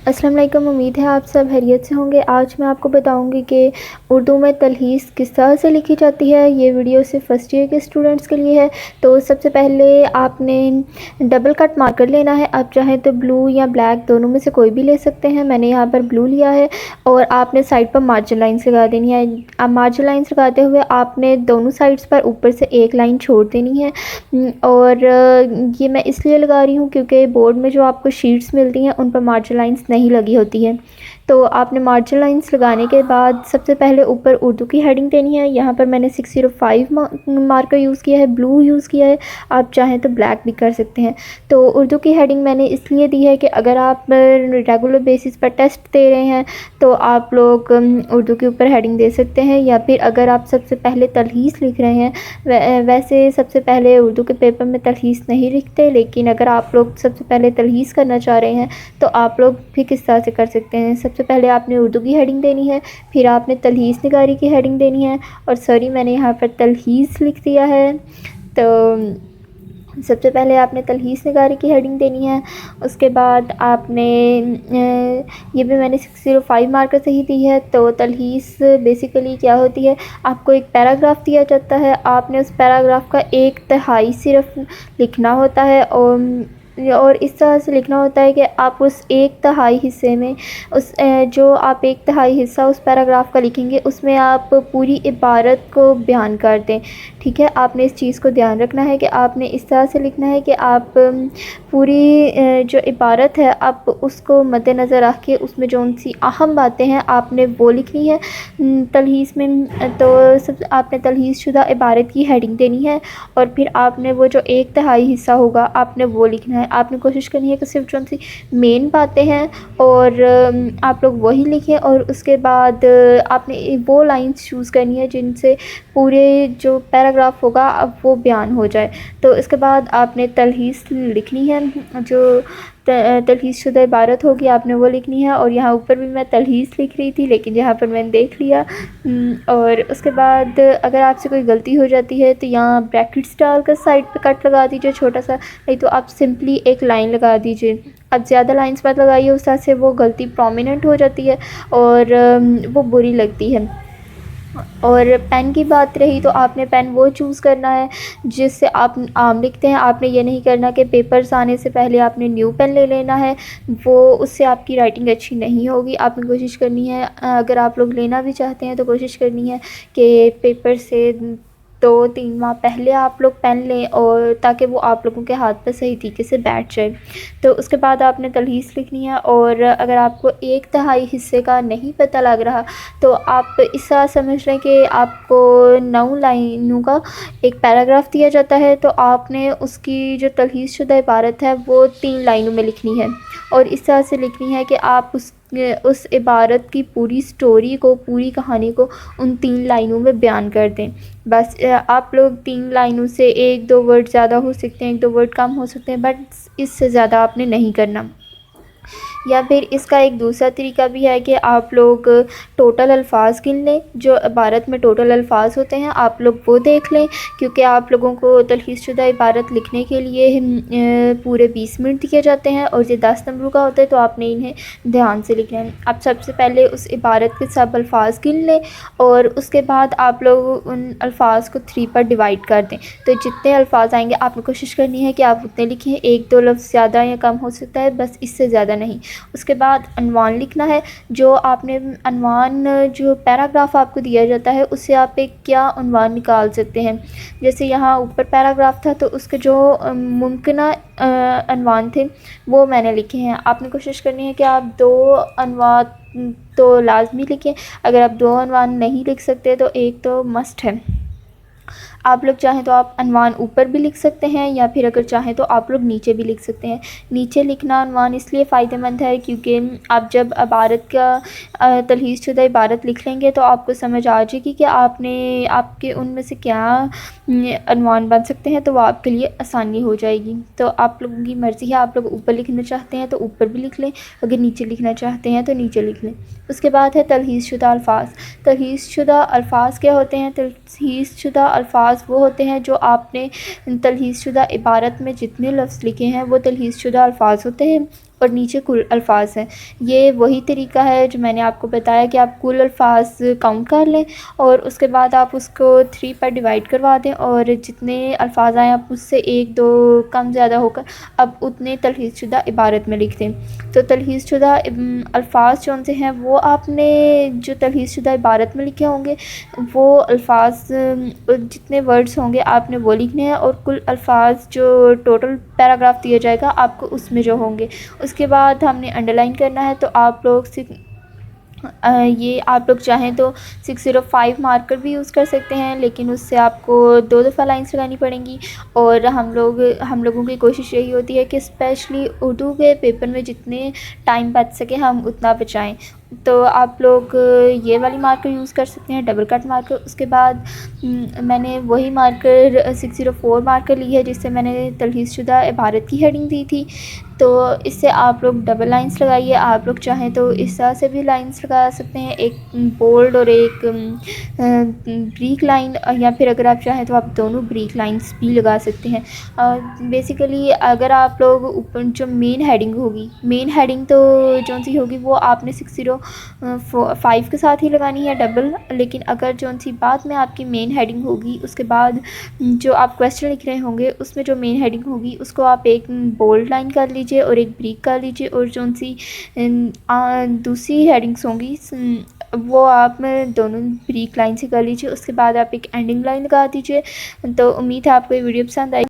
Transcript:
अस्सलाम वालेकुम। उम्मीद है आप सब खैरियत से होंगे। आज मैं आपको बताऊंगी कि उर्दू में तलहीस किस तरह से लिखी जाती है। ये वीडियो सिर्फ फर्स्ट ईयर के स्टूडेंट्स के लिए है। तो सबसे पहले आपने डबल कट मार्कर लेना है। आप चाहें तो ब्लू या ब्लैक दोनों में से कोई भी ले सकते हैं। मैंने यहाँ पर ब्लू लिया है और आपने साइड पर मार्जिन लाइन्स लगा देनी है। अब मार्जिन लाइन्स लगाते हुए आपने दोनों साइड्स पर ऊपर से एक लाइन छोड़ देनी है। और ये मैं इसलिए लगा रही हूँ क्योंकि बोर्ड में जो आपको शीट्स मिलती हैं उन पर मार्जिन लाइन्स नहीं लगी होती है। तो आपने मार्जिन लाइन्स लगाने के बाद सबसे पहले ऊपर उर्दू की हेडिंग देनी है। यहाँ पर मैंने 605 मार्कर यूज़ किया है, ब्लू यूज़ किया है। आप चाहें तो ब्लैक भी कर सकते हैं। तो उर्दू की हेडिंग मैंने इसलिए दी है कि अगर आप रेगुलर बेसिस पर टेस्ट दे रहे हैं तो आप लोग उर्दू के ऊपर हेडिंग दे सकते हैं, या फिर अगर आप सबसे पहले तलहीस लिख रहे हैं। वैसे सबसे पहले उर्दू के पेपर में तलहीस नहीं लिखते, लेकिन अगर आप लोग सबसे पहले तलहीस करना चाह रहे हैं तो आप लोग भी किस तरह से कर सकते हैं। सबसे पहले आपने उर्दू की हेडिंग देनी है, फिर आपने तलहीस निगारी की हेडिंग देनी है। और सॉरी, मैंने यहाँ पर तलहीस लिख दिया है। तो सबसे पहले आपने तलहीस निगारी की हेडिंग देनी है। उसके बाद आपने ये भी मैंने 605 मार्कर से ही दी है। तो तलहीस बेसिकली क्या होती है, आपको एक पैराग्राफ दिया जाता है, आपने उस पैराग्राफ का एक तिहाई सिर्फ लिखना होता है। और इस तरह से लिखना होता है कि आप उस एक तिहाई हिस्से में जो आप एक तिहाई हिस्सा उस पैराग्राफ का लिखेंगे उसमें आप पूरी इबारत को बयान कर दें। ठीक है, आपने इस चीज़ को ध्यान रखना है कि आपने इस तरह से लिखना है कि आप पूरी जो इबारत है आप उसको मद्देनज़र रख के उसमें जो सी अहम बातें हैं आपने वो लिखनी है तलहीस में। तो सब आपने तलहीस शुदा इबारत की हेडिंग देनी है और फिर आपने वो जो एक तिहाई हिस्सा होगा आपने वो लिखना है। आपने कोशिश करनी है कि सिर्फ जो सी मेन बातें हैं और आप लोग वही लिखें। और उसके बाद आपने वो लाइंस चूज़ करनी है जिनसे पूरे जो पैराग्राफ होगा अब वो बयान हो जाए। तो इसके बाद आपने तलहीस लिखनी है, जो तलहीस शुदा इबारत होगी आपने वो लिखनी है। और यहाँ ऊपर भी मैं तलहीस लिख रही थी लेकिन यहाँ पर मैंने देख लिया। और उसके बाद अगर आपसे कोई गलती हो जाती है तो यहाँ ब्रैकेट्स डालकर साइड पे कट लगा दीजिए छोटा सा, नहीं तो आप सिंपली एक लाइन लगा दीजिए। अब ज़्यादा लाइंस मत लगाइए, उस तरह से वो गलती प्रोमिनेंट हो जाती है और वो बुरी लगती है। और पेन की बात रही तो आपने पेन वो चूज़ करना है जिससे आप आम लिखते हैं। आपने ये नहीं करना कि पेपर्स आने से पहले आपने न्यू पेन ले लेना है, वो उससे आपकी राइटिंग अच्छी नहीं होगी। आपने कोशिश करनी है, अगर आप लोग लेना भी चाहते हैं तो कोशिश करनी है कि पेपर से 2-3 माह पहले आप लोग पेन लें, और ताकि वो आप लोगों के हाथ पर सही तरीके से बैठ जाए। तो उसके बाद आपने तलहीस लिखनी है। और अगर आपको एक तिहाई हिस्से का नहीं पता लग रहा तो आप ऐसा समझ लें कि आपको 9 लाइनों का एक पैराग्राफ दिया जाता है, तो आपने उसकी जो तलहीस शुदा इबारत है वो 3 लाइनों में लिखनी है। और इस तरह से लिखनी है कि आप उस इबारत की पूरी स्टोरी को, पूरी कहानी को उन 3 लाइनों में बयान कर दें। बस आप लोग 3 लाइनों से 1-2 वर्ड ज़्यादा हो सकते हैं, 1-2 वर्ड कम हो सकते हैं, बट इससे ज़्यादा आपने नहीं करना। या फिर इसका एक दूसरा तरीका भी है कि आप लोग टोटल अल्फाज गिन लें, जो इबारत में टोटल अल्फाज होते हैं आप लोग वो देख लें, क्योंकि आप लोगों को तलहीस शुदा इबारत लिखने के लिए पूरे 20 मिनट दिए जाते हैं और ये 10 नंबरों का होता है, तो आपने इन्हें ध्यान से लिखना है। आप सबसे पहले उस इबारत के सब अल्फाज गिन लें और उसके बाद आप लोग उन अल्फाज को 3 पर डिवाइड कर दें। तो जितने अल्फाज आएंगे आपने कोशिश करनी है कि आप उतने लिखें, 1-2 लफ्ज़ ज़्यादा या कम हो सकता है, बस इससे ज़्यादा नहीं। उसके बाद अनवान लिखना है, जो आपने अनवान जो पैराग्राफ आपको दिया जाता है उससे आप एक क्या अनवान निकाल सकते हैं। जैसे यहाँ ऊपर पैराग्राफ था तो उसके जो मुमकिना अनवान थे वो मैंने लिखे हैं। आपने कोशिश करनी है कि आप 2 अनवान तो लाजमी लिखें। अगर आप 2 अनवान नहीं लिख सकते तो एक तो मस्ट है। आप लोग चाहें तो आप अनवान ऊपर भी लिख सकते हैं, या फिर अगर चाहें तो आप लोग नीचे भी लिख सकते हैं। नीचे लिखना अनवान इसलिए फ़ायदेमंद है क्योंकि आप जब इबारत का तलहीस शुदा इबारत लिख लेंगे तो आपको समझ आ जाएगी कि आपके उनमें से क्या अनवान बन सकते हैं, तो वो आपके लिए आसानी हो जाएगी। तो आप लोगों की मर्ज़ी है, आप लोग ऊपर लिखना चाहते हैं तो ऊपर भी लिख लें, अगर नीचे लिखना चाहते हैं तो नीचे लिख लें। उसके बाद है तलहीस शुदा अल्फाज। तलहीस शुदा अल्फाज क्या होते हैं? तलहीस शुदा अल्फाज वो होते हैं जो आपने तलहीस शुदा इबारत में जितने लफ्ज़ लिखे हैं वो तलहीस शुदा अल्फाज होते हैं। और नीचे कुल अल्फाज हैं। ये वही तरीका है जो मैंने आपको बताया कि आप कुल अल्फाज काउंट कर लें और उसके बाद आप उसको 3 पर डिवाइड करवा दें और जितने अल्फाज आए आप उससे 1-2 कम ज़्यादा होकर अब उतने तलहीज़शुदा इबारत में लिख दें। तो तलहीज़शुदा अल्फाज कौन से हैं वो आपने जो तलहीज़शुदा इबारत में लिखे होंगे वो अल्फाज जितने वर्ड्स होंगे आपने वो लिखने हैं और कुल अल्फाज जो टोटल पैराग्राफ दिया जाएगा आपको उसमें जो होंगे उसके बाद हमने अंडरलाइन करना है। तो आप लोग ये आप लोग चाहें तो 605 मार्कर भी यूज़ कर सकते हैं, लेकिन उससे आपको 2 दफ़ा लाइंस लगानी पड़ेंगी और हम लोगों की कोशिश यही होती है कि स्पेशली उर्दू के पेपर में जितने टाइम बच सके हम उतना बचाएं। तो आप लोग ये वाली मार्कर यूज़ कर सकते हैं, डबल कट मार्कर। उसके बाद मैंने वही मार्कर 604 मार्कर ली है जिससे मैंने तलहीज़शुदा इबारत की हेडिंग दी थी। तो इससे आप लोग डबल लाइंस लगाइए। आप लोग चाहें तो इस तरह से भी लाइंस लगा सकते हैं, एक बोल्ड और एक ब्रीक लाइन, या फिर अगर आप चाहें तो आप दोनों ब्रीक लाइंस भी लगा सकते हैं। बेसिकली अगर आप लोग ऊपर जो मेन हेडिंग होगी, मेन हेडिंग तो जो सी होगी वो आपने 605 के साथ ही लगानी है डबल, लेकिन अगर जो सी बाद में आपकी मेन हेडिंग होगी उसके बाद जो आप क्वेश्चन लिख रहे होंगे उसमें जो मेन हेडिंग होगी उसको आप एक बोल्ड लाइन कर लीजिए और एक ब्रीक कर लीजिए और जो सी दूसरी हेडिंग्स होंगी वो आप दोनों ब्रीक लाइन से कर लीजिए। उसके बाद आप एक एंडिंग लाइन लगा दीजिए। तो उम्मीद है आपको ये वीडियो पसंद आई।